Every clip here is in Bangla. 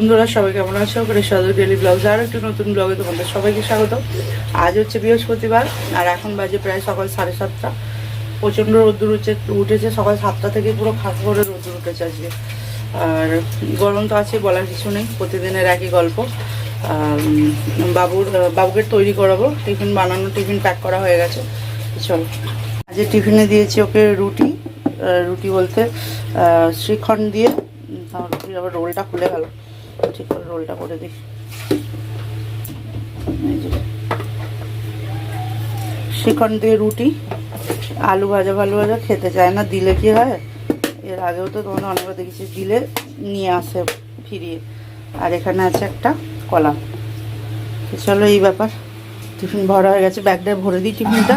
বন্ধুরা সবাই কেমন আছো? সাদর ডেলি ব্লগস আর একটু নতুন ব্লগে তোমাদের সবাইকে স্বাগত। আজ হচ্ছে বৃহস্পতিবার আর এখন বাজে প্রায় সকাল 7:30। প্রচণ্ড রোদ্দুর উঠেছে সকাল 7টা থেকে পুরো খাস করে রোদ্দুর উঠেছে আজকে। আর গরম তো আছে, বলার কিছু নেই, প্রতিদিনের একই গল্প। বাবুকে তৈরি করাবো, টিফিন বানানো, টিফিন প্যাক করা হয়ে গেছে। চলো, আজকে টিফিনে দিয়েছি ওকে রুটি। রুটি বলতে শ্রীখণ্ড দিয়ে। আবার রোলটা খুলে গেল, ঠিক করে রোলটা করে দিই। শ্রীখণ্ড দিয়ে রুটি, আলু ভাজা খেতে চায় না, দিলে কি হয়, এর আগেও তো তোমাদের অনেকবার দেখেছি, দিলে নিয়ে আসে ফিরিয়ে। আর এখানে আছে একটা কলা। চলো, এই ব্যাপার। টিফিন ভরা হয়ে গেছে, ব্যাগটা ভরে দিই টিফিনটা।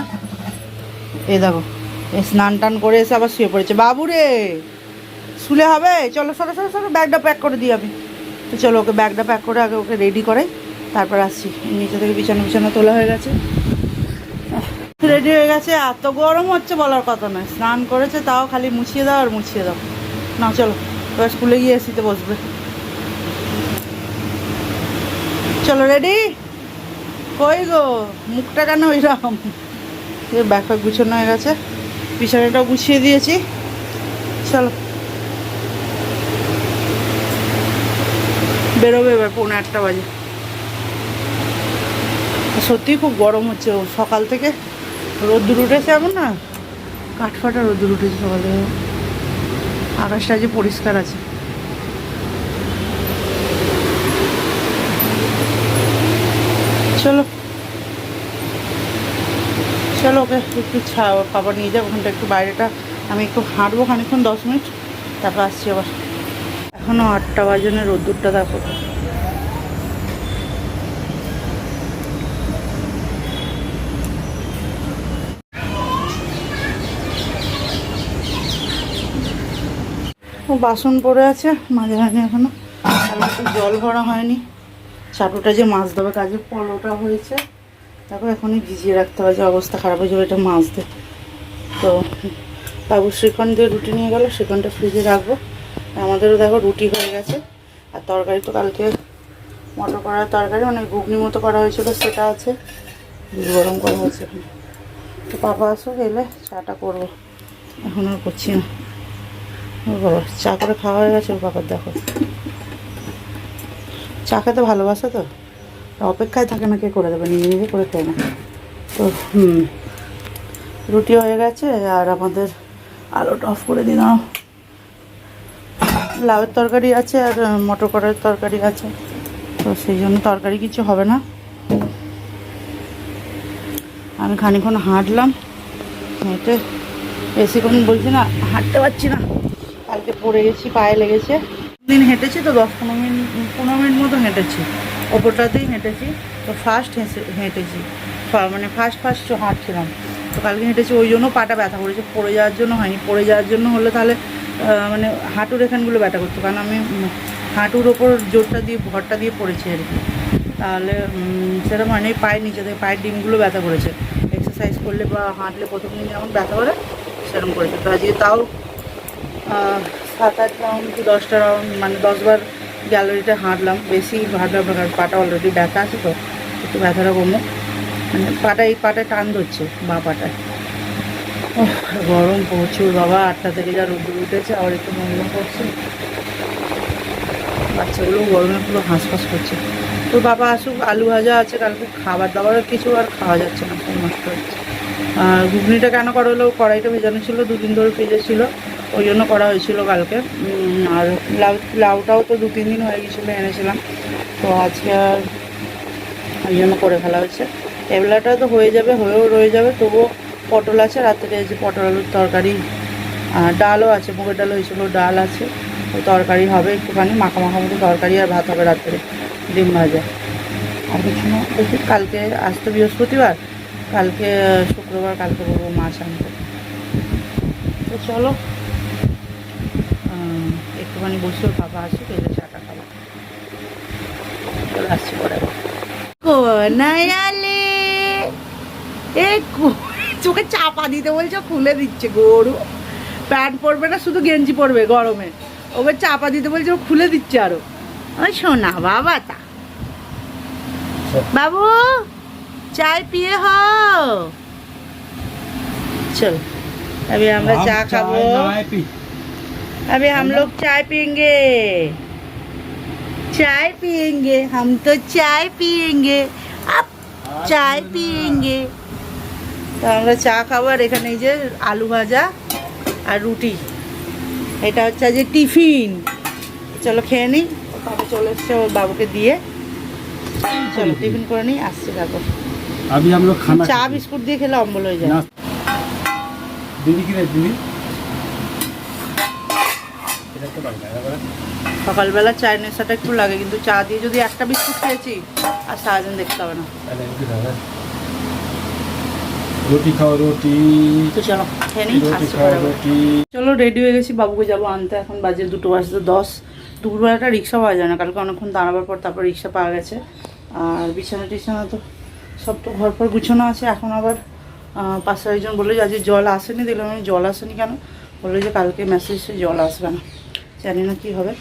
এই দেখো, স্নান টান করে এসে আবার শুয়ে পড়েছে। বাবু রে, শুলে হবে? চলো সরো সরো সরো, ব্যাগটা প্যাক করে দিই আমি। তো চলো, ওকে ব্যাগটা প্যাক করে আগে ওকে রেডি করাই, তারপর আসছি। নিচে থেকে বিছানা তোলা হয়ে গেছে, রেডি হয়ে গেছে। এত গরম হচ্ছে বলার কথা নয়। স্নান করেছে, তাও খালি মুছিয়ে দাও আর মুছিয়ে দাও। না চলো, এবার স্কুলে গিয়ে এসিতে বসবে। চলো, রেডি? কই গো, মুখটা কেন ওইরকম? ব্যাগ প্যাক গুছানো হয়ে গেছে, বিছানাটাও গুছিয়ে দিয়েছি। চলো, বেরোবে এবার, 1:45 বাজে। সত্যিই খুব গরম হচ্ছে। ও সকাল থেকে রোদ্দুর উঠেছে, এমন না কাঠফাটা রোদ্দুর উঠেছে সকাল থেকে। আকাশটা আজ পরিষ্কার আছে। চলো চলো, ওকে একটু খাবার নিয়ে যাবো ওখানটা, একটু বাইরেটা আমি একটু হাঁটবো খানিক্ষণ, 10 মিনিট, তারপর আসছি আবার। এখনও 8টা বাজে না, রোদ্দুরটা দেখো। বাসন পড়ে আছে মাঝে মাঝে, এখনো একটু জল ভরা হয়নি। চাটুটা যে মাছ দেবে কাজে, পলোটা হয়েছে, তারপর এখনই ভিজিয়ে রাখতে হবে, যে অবস্থা খারাপ হয়ে যাবে এটা মাছ দেয়। তো বাবু শ্রীখণ্ড দিয়ে রুটি নিয়ে গেল, শ্রীখণ্ডটা ফ্রিজে রাখবো। আমাদেরও দেখো রুটি হয়ে গেছে। আর তরকারি তো কালকে মটর করার তরকারি, মানে ঘুগনি মতো করা হয়েছিল, সেটা আছে। গরম করা হয়েছে এখানে। তো পাপা আসুক, এলে চাটা করবো, এখন আর করছি না। ও বাবা, চা করে খাওয়া হয়ে গেছে ওর বাবার, দেখো চা খেতে ভালোবাসে তো, অপেক্ষায় থাকে না কে করে দেবে, নিজে নিজে করে খায় না তো। রুটি হয়ে গেছে, আর আমাদের আলুটা অফ করে দিলাম। লাউয়ের তরকারি আছে আর মটর কড়াইয়ের তরকারি আছে, তো সেই জন্য তরকারি কিছু হবে না। আমি খানিক্ষণ হাঁটলাম, হেঁটে বেশিক্ষণ বলছি না, হাঁটতে পারছি না, কালকে পড়ে গেছি, পায়ে লেগেছে। দিন হেঁটেছি তো 10-15 মিনিট মতো হেঁটেছি, ওপরটাতেই হেঁটেছি। তো ফার্স্ট হেঁটেছি, মানে ফার্স্ট হাঁটছিলাম। তো কালকে হেঁটেছি, ওই জন্য পাটা ব্যথা করেছে, পড়ে যাওয়ার জন্য হয়নি। পড়ে যাওয়ার জন্য হলে তাহলে মানে হাঁটুর এখানগুলো ব্যথা করতো, কারণ আমি হাঁটুর ওপর জোরটা দিয়ে ভরটা দিয়ে পড়েছি আর কি। তাহলে সেরকম মানে পায়ের নিচে থেকে পায়ের ডিমগুলো ব্যথা করেছে। এক্সারসাইজ করলে বা হাঁটলে প্রথম দিন যেমন ব্যথা করে, সেরকম করেছে। তো আজকে তাও 7-8 রাউন্ড কি 10টা রাউন্ড, মানে 10 বার গ্যালারিতে হাঁটলাম। বেশি হাঁটলাম না, কারণ পাটা অলরেডি ব্যথা আছে, তো একটু ব্যথাটা কমুক। মানে এই পাটায় টান ধরছে, বাঁ পাটায়। গরম প্রচুর বাবা, 8টা থেকে যা রোদ্দুর উঠেছে, আবার একটু মনে করছে। বাচ্চাগুলো গরমে পুরো হাঁসফাঁস করছে। তো বাবা আসুক, আলু ভাজা আছে, কালকে খাবার দাবার কিছু আর খাওয়া যাচ্ছে না, সব নষ্ট হচ্ছে। ঘুগনিটা কেন করা হলো, কড়াইটা ভেজানো ছিল, 2 দিন ধরে ফ্রিজে ছিল, ওই জন্য করা হয়েছিল কালকে। আর লাউটাও তো 2-3 দিন হয়ে গেছিলো, এনেছিলাম, তো আজকে আর ওই জন্য করে ফেলা হয়েছে। এবলাটা তো হয়ে যাবে, হয়েও রয়ে যাবে, তবুও পটল আছে, রাত্রে যে পটল আলুর তরকারি, ডালও আছে, মুগের ডাল হয়েছিল, ডাল আছে, তো তরকারি হবে একটুখানি মাখা মতো তরকারি, আর ভাত হবে রাত্রে, ডিম ভাজা। আর কিছু না, দেখি কালকে, আজ তো বৃহস্পতিবার, কালকে শুক্রবার, কালকে বলবো মাছ আনতে। তো চলো একটুখানি বসে বাবা আসুক, এলে চাটা খাবো। চলে আসছি পরে। কোনায়ালে এ চোখে চাপা দিতে বলছো, খুলে দিচ্ছে গরু। প্যান্ট পরবে না, শুধু গেঞ্জি পরবে গরমে, ওকে চাপা দিতে বলছে, ও খুলে দিচ্ছে আরো। ও সোনা বাবা তা बाबू चाय पिए हो चलो अभी हम लोग चाय खाबो अभी हम लोग चाय पियेंगे हम तो चाय पियेंगे अब चाय पियेंगे তো আমরা চা খাবো আর এখানে এই যে আলু ভাজা আর রুটি এটা হচ্ছে আজ টিফিন চলো খেয়ে নিই বাবা চলে এসছে ওর বাবুকে দিয়ে চলো টিফিন করে নিই আসছে তারপর अभी हम लोग खाना চা বিস্কুট দিয়ে খেলে অম্বল হয়ে যায় दीदी की नहीं दीदी সকালবেলা চায়ের নেশাটা একটু লাগে কিন্তু চা দিয়ে যদি একটা বিস্কুট খেয়েছি আর সারাদিন দেখতে হবে না रोटी खाओ रोटी তো চলো খেয়ে নিই रोटी আসছে खाओ পরে আবার। रोटी চলো রেডি হয়ে গেছি বাবুকে যাবো আনতে এখন বাজে 2:10 দুপুরবেলাটা রিক্সা পাওয়া যায় না কালকে অনেকক্ষণ দাঁড়াবার পর তারপর রিক্সা পাওয়া গেছে আর বিছানা টিছানা তো সব তো ঘর পর গুছানো আছে এখন আবার পাশে একজন বললো যে আজকে জল আসেনি দিলাম আমি জল আসেনি কেন বললো যে কালকে মেসেজে জল আসবে না জানি না কী হবে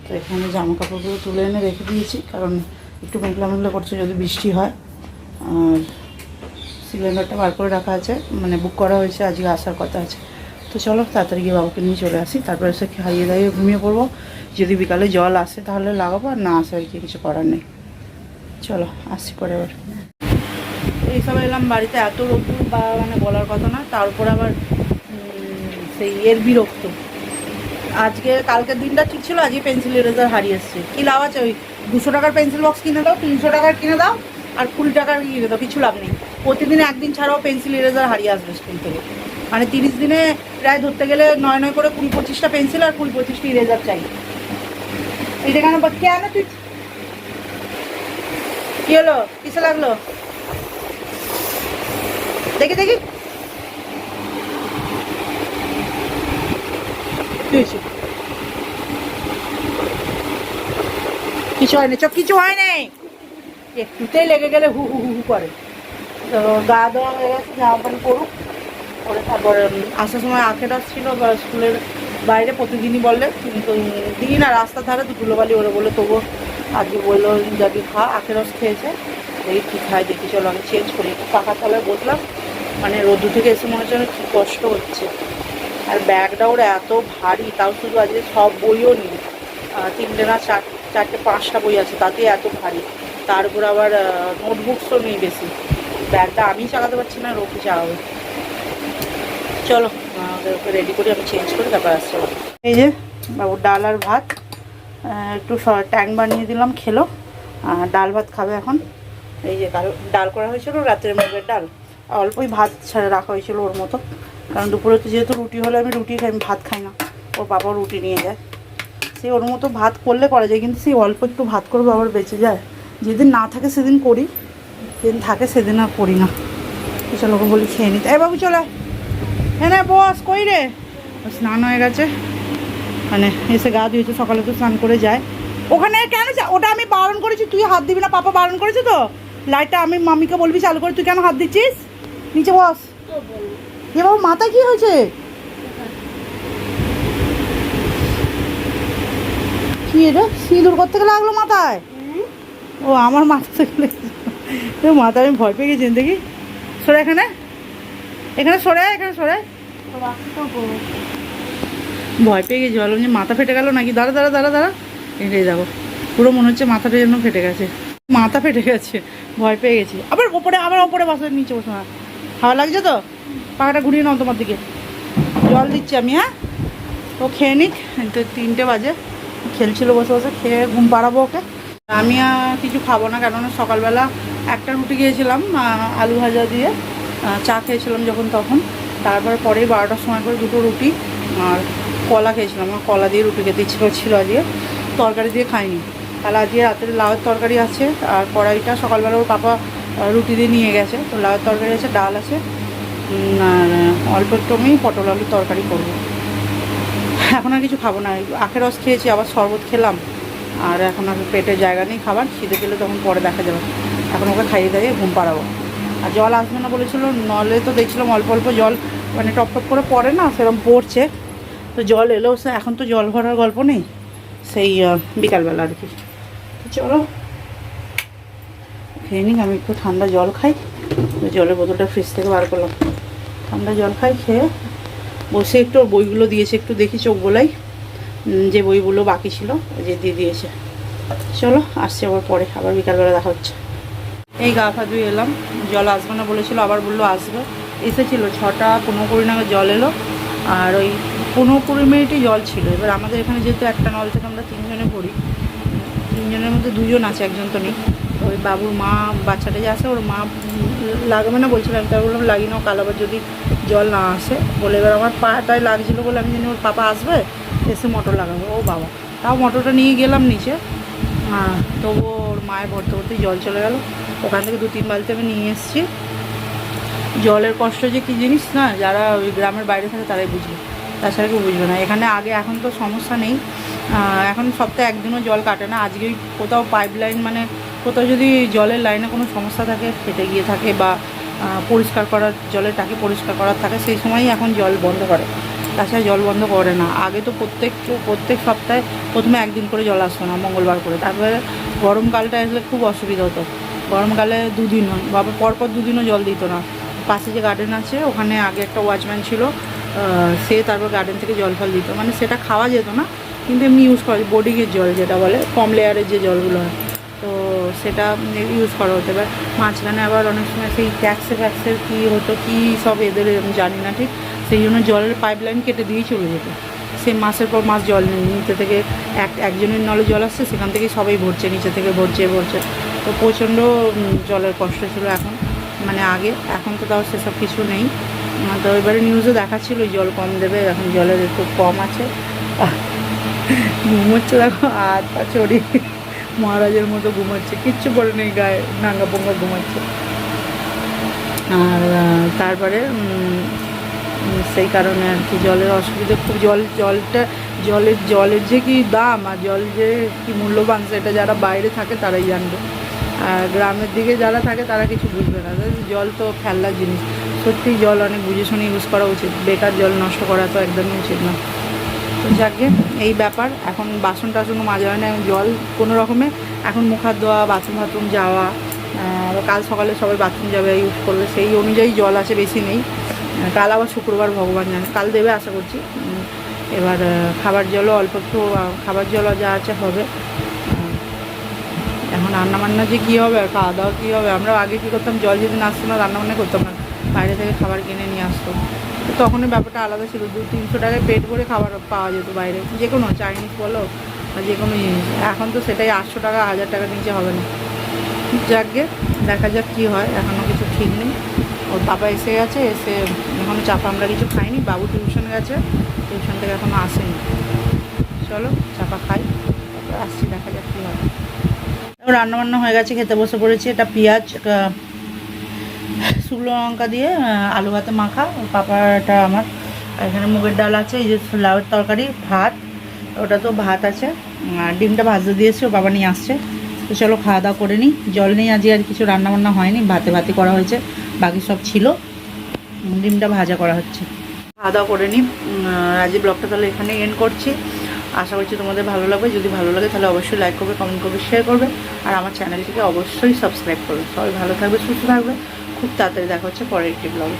তো এখানে জামা কাপড়গুলো তুলে এনে রেখে দিয়েছি কারণ একটু মেঘলা মেঘলা করছে যদি বৃষ্টি হয় আর সিলিন্ডারটা বার করে রাখা আছে মানে বুক করা হয়েছে আজকে আসার কথা আছে তো চলো তাড়াতাড়ি গিয়ে বাবুকে নিয়ে চলে আসি তারপরে এসে খাইয়ে দাইয়ে ঘুমিয়ে পড়বো যদি বিকালে জল আসে তাহলে লাগাবো আর না আসে আর কি কিছু করার নেই চলো আসছি পরে আবার এইসব এলাম বাড়িতে এত রোদ্দুর বা মানে বলার কথা না তার উপর আবার সেই এর বিরক্ত আজকে কালকের দিনটা ঠিক ছিল আজকে পেন্সিল ইরেজার হারিয়ে এসছে কী লাভ আছে ওই 200 টাকার পেন্সিল বক্স কিনে দাও 300 টাকার কিনে দাও আর 20 টাকার কিনে দাও কিছু লাভ নেই প্রতিদিন একদিন ছাড়াও পেন্সিল ইরেজার হারিয়ে আসবে স্কুল থেকে মানে 30 দিনে প্রায় ধরতে গেলে 9 করে 20-25টা পেন্সিল আর 20-25টি ইরেজার চাই এটা কেন কেন তুই কী হলো কিসে লাগলো দেখি দেখি কিছু হয়নি চোখ কিছু হয় নাই একটুতেই লেগে গেলে হু হু হু হু করে তো গা দেওয়া হয়ে গেছে জামা প্যান্ট পরুক পরে তারপর আসার সময় আখের ছিল বা স্কুলের বাইরে প্রতিদিনই বললে কিন্তু দিন আর রাস্তার ধারে ধুলোবালি ওরা বলে তবুও আজকে বললো যাকে খা আখের রস খেয়েছে দেখি কী খায় দেখি চলো আমি চেঞ্জ করি একটু পাখা তলায় বসলাম মানে রোদ্দু থেকে এসে মনে হচ্ছে কী কষ্ট হচ্ছে আর ব্যাগটা ওর এত ভারী তাও শুধু আজকে সব বইও নেই 3টে না 4টে 5টা বই আছে তাতে এত ভারী তার উপর আবার নোটবুকসও নেই বেশি ব্যাগটা আমি চালাতে পারছি না রোকে চালাবে চলো ওকে রেডি করি আমি চেঞ্জ করি তারপর আসছে এই যে বাবুর ডাল আর ভাত একটু ট্যাং বানিয়ে দিলাম খেলো আর ডাল ভাত খাবে এখন এই যে ডাল করা হয়েছিল রাত্রের মুগের ডাল অল্পই ভাত ছাড়া রাখা হয়েছিল ওর মতো কারণ দুপুরে তো যেহেতু রুটি হলে আমি রুটি খাই আমি ভাত খাই না ওর বাবা রুটি নিয়ে যায় সেই ওর মতো ভাত করলে করা যায় কিন্তু সেই অল্প একটু ভাত করে বাবার বেঁচে যায় যেদিন না থাকে সেদিন করি যেদিন থাকে সেদিন আর করি না চলো ওকে বলি খেয়ে নিতে এ বাবু চলে হ্যাঁ না বস কই রে স্নান হয়ে গেছে মানে এসে গা ধুয়েছে সকালে তো স্নান করে যায় ওখানে কেন ওটা আমি বারণ করেছি তুই হাত দিবি না পাপা বারণ করেছে তো লাইটটা আমি মামিকে বলবি চালু করে তুই কেন হাত দিচ্ছিস নিচে বস এ বাবু মাথায় কি হয়েছে কি এটা সিঁদুর করতে গেলে লাগলো মাথায় ও আমার মাথা থেকে মাথায় আমি ভয় পেয়ে গেছি দেখি সরে এখানে সরে ভয় পেয়ে গেছি বললাম যে মাথা ফেটে গেল নাকি দাঁড়া এটাই দেখো পুরো মনে হচ্ছে মাথাটা যেন ফেটে গেছে মাথা ফেটে গেছে ভয় পেয়ে গেছি আবার ওপরে বসে নিচে বসে হাওয়া লাগছে তো পাখাটা ঘুরিয়ে নাও তোমার দিকে জল দিচ্ছি আমি হ্যাঁ ও খেয়ে নিক তো 3টে বাজে খেলছিল বসে বসে খেয়ে ঘুম পাড়াবো ওকে আমি কিছু খাবো না কেননা সকালবেলা একটা রুটি খেয়েছিলাম আলু ভাজা দিয়ে চা খেয়েছিলাম যখন তখন তারপর পরেই 12টার সময় করে 2টো রুটি আর কলা খেয়েছিলাম আমার কলা দিয়ে রুটি খেতে ইচ্ছে করছিল আজকে তরকারি দিয়ে খাইনি তাহলে আজকে রাতের লাউয়ের তরকারি আছে আর কড়াইটা সকালবেলা ওর পাপা রুটি দিয়ে নিয়ে গেছে তো লাউয়ের তরকারি আছে ডাল আছে আর অল্প একটু আমি পটল আলুর তরকারি করবো এখন আর কিছু খাবো না আখের রস খেয়েছি আবার শরবত খেলাম আর এখন আর পেটে জায়গা নেই খাবার খিদে পেলে তখন পরে দেখা যাবে এখন ওকে খাইয়ে দাইয়ে ঘুম পাড়াবো আর জল আসবে না বলেছিল নলে তো দেখছিলাম অল্প অল্প জল মানে টপ টপ করে পড়ে না সেরকম পড়ছে তো জল এলেও এখন তো জল ভরার গল্প নেই সেই বিকালবেলা আর কি চলো খেয়ে নিই। আমি একটু ঠান্ডা জল খাই, জলের বোতলটা ফ্রিজ থেকে বার করলাম। ঠান্ডা জল খাই, খেয়ে বসে একটু বইগুলো দিয়েছে একটু দেখি, চোখ গোলাই যে বইগুলো বাকি ছিল যে দিয়ে দিয়েছে। চলো আসছি আবার পরে, আবার বিকালবেলা দেখা হচ্ছে। এই গা ফা ধুয়ে এলাম, জল আসবে না বলেছিল, আবার বললো আসবে। এসেছিল 6:15 নাগাদ জল এলো, আর ওই 15-20 মিনিটই জল ছিল। এবার আমাদের এখানে যেহেতু একটা নল থেকে আমরা 3 জনে পড়ি, 3 জনের মধ্যে 2 জন আছে, একজন তো নেই। ওই বাবুর মা বাচ্চাটা যে আসে ওর মা লাগবে না বলছিলাম, তাই বললাম লাগিয়ে নাও, কাল আবার যদি জল না আসে বলে। এবার আমার পাটায় লাগছিলো বলে আমি জানি ওর পাপা আসবে এসে মোটর লাগাবো। ও বাবা, তাও মোটরটা নিয়ে গেলাম নিচে, তবুও ওর মায়ের ভরতে ভরতেই জল চলে গেল। ওখান থেকে 2-3 বালতি আমি নিয়ে এসেছি। জলের কষ্ট যে কী জিনিস না, যারা ওই গ্রামের বাইরে থাকে তারাই বুঝবে, তাছাড়া কেউ বুঝবে না। এখানে আগে, এখন তো সমস্যা নেই, এখন সপ্তাহে একদিনও জল কাটে না। আজকে কোথাও পাইপ লাইন মানে কোথাও যদি জলের লাইনে কোনো সমস্যা থাকে, ফেটে গিয়ে থাকে, বা পরিষ্কার করার জলের টাকি পরিষ্কার করার থাকে, সেই সময়ই এখন জল বন্ধ করে, তাছাড়া জল বন্ধ করে না। আগে তো প্রত্যেক সপ্তাহে প্রথমে একদিন করে জল আসতো না, মঙ্গলবার করে। তারপরে গরমকালটা আসলে খুব অসুবিধা হতো, গরমকালে 2 দিন বাবা পরপর 2 দিনও জল দিত না। পাশে যে গার্ডেন আছে ওখানে আগে একটা ওয়াচম্যান ছিল, সে তারপর গার্ডেন থেকে জল ফল দিত, মানে সেটা খাওয়া যেত না, কিন্তু এমনি ইউজ করা, বোর্ডিংয়ের জল যেটা বলে, কম লেয়ারের যে জলগুলো হয়, তো সেটা ইউজ করা হতো। এবার মাঝখানে আবার অনেক সময় সেই ট্যাক্সের কী হতো, কী সব এদের আমি জানি না ঠিক, সেই জন্য জলের পাইপ লাইন কেটে দিয়েই চলে যেত। সে মাসের পর মাস জল নেই, নিচে থেকে একজনের নলে জল আসছে, সেখান থেকেই সবাই ভরছে, নিচে থেকে ভরছে। তো প্রচণ্ড জলের কষ্ট ছিল এখন, মানে আগে। এখন তো তাও সেসব কিছু নেই। তো এবারে নিউজে দেখাচ্ছিল জল কম দেবে, এখন জলের একটু কম আছে। ঘুমোচ্ছে দেখো, হাত পা চড়ি মহারাজের মতো ঘুমাচ্ছে, কিচ্ছু পরে নেই গায়ে, নাঙ্গা পোঙ্গা ঘুমাচ্ছে। আর তারপরে সেই কারণে আর কি জলের অসুবিধা খুব। জলের যে কি দাম, আর জল যে কি মূল্যবান, সেটা যারা বাইরে থাকে তারাই জানবে। আর গ্রামের দিকে যারা থাকে তারা কিছু বুঝবে না। জল তো ফেলার জিনিস, সত্যি জল অনেক বুঝে শুনে ইউজ করা উচিত, বেকার জল নষ্ট করা তো একদমই উচিত না। তো যাকে এই ব্যাপার, এখন বাসন টাসনও মাজা হয় না, জল কোনো রকমে এখন মুখ হাত ধোয়া, বাথরুম যাওয়া, কাল সকালে সবাই বাথরুম যাবে, ইউজ করবে, সেই অনুযায়ী জল আছে, বেশি নেই। কাল আবার শুক্রবার, ভগবান জানে, কাল দেবে আশা করছি। এবার খাবার জলও অল্প একটু, খাবার জলও যা আছে হবে। এখন রান্নাবান্না যে কী হবে, আর খাওয়া দাওয়া কী হবে। আমরা আগে কী করতাম, জল যেদিন আসতো না রান্নাবান্না করতাম না, বাইরে থেকে খাবার কিনে নিয়ে আসতো। তো তখনই ব্যাপারটা আলাদা ছিল, 200-300 টাকায় পেট ভরে খাবার পাওয়া যেত বাইরে, যে কোনো চাইনিজ বলো বা যে কোনো জিনিস। এখন তো সেটাই 800 টাকা 1000 টাকার নিচে হবে না। যাকগে, দেখা যাক কী হয়, এখনও কিছু ঠিক নেই। ওর বাবা এসে গেছে, এসে এখনও চাপা আমরা কিছু খাইনি, বাবু টিউশন গেছে, টিউশন থেকে এখনও আসেনি। চলো চাপা খাই, তারপর আসছি, দেখা যাক কী হয়। রান্নাবান্না হয়ে গেছে, খেতে বসে পড়েছি। এটা পেঁয়াজ, শুকনো লঙ্কা দিয়ে আলু ভাতে মাখা, পাপাটা আমার। এখানে মুগের ডাল আছে, এই যে লাউয়ের তরকারি, ভাত, ওটা তো ভাত আছে, ডিমটা ভাজতে দিয়েছে, ও বাবা নিয়ে আসছে। তো চলো খাওয়া দাওয়া করে নিই। জল নেই আজকে, আর কিছু রান্নাবান্না হয়নি, ভাতে করা হয়েছে, বাকি সব ছিল, ডিমটা ভাজা করা হচ্ছে। খাওয়া দাওয়া করে নিই। আজকে ব্লগটা তাহলে এখানে এন্ড করছি। আশা করছি তোমাদের ভালো লাগবে। যদি ভালো লাগে তাহলে অবশ্যই লাইক করবে, কমেন্ট করবে, শেয়ার করবে, আর আমার চ্যানেলটিকে অবশ্যই সাবস্ক্রাইব করবে। সবাই ভালো থাকবে, সুস্থ থাকবে। খুব তাড়াতাড়ি দেখা হচ্ছে পরের একটি ব্লগে।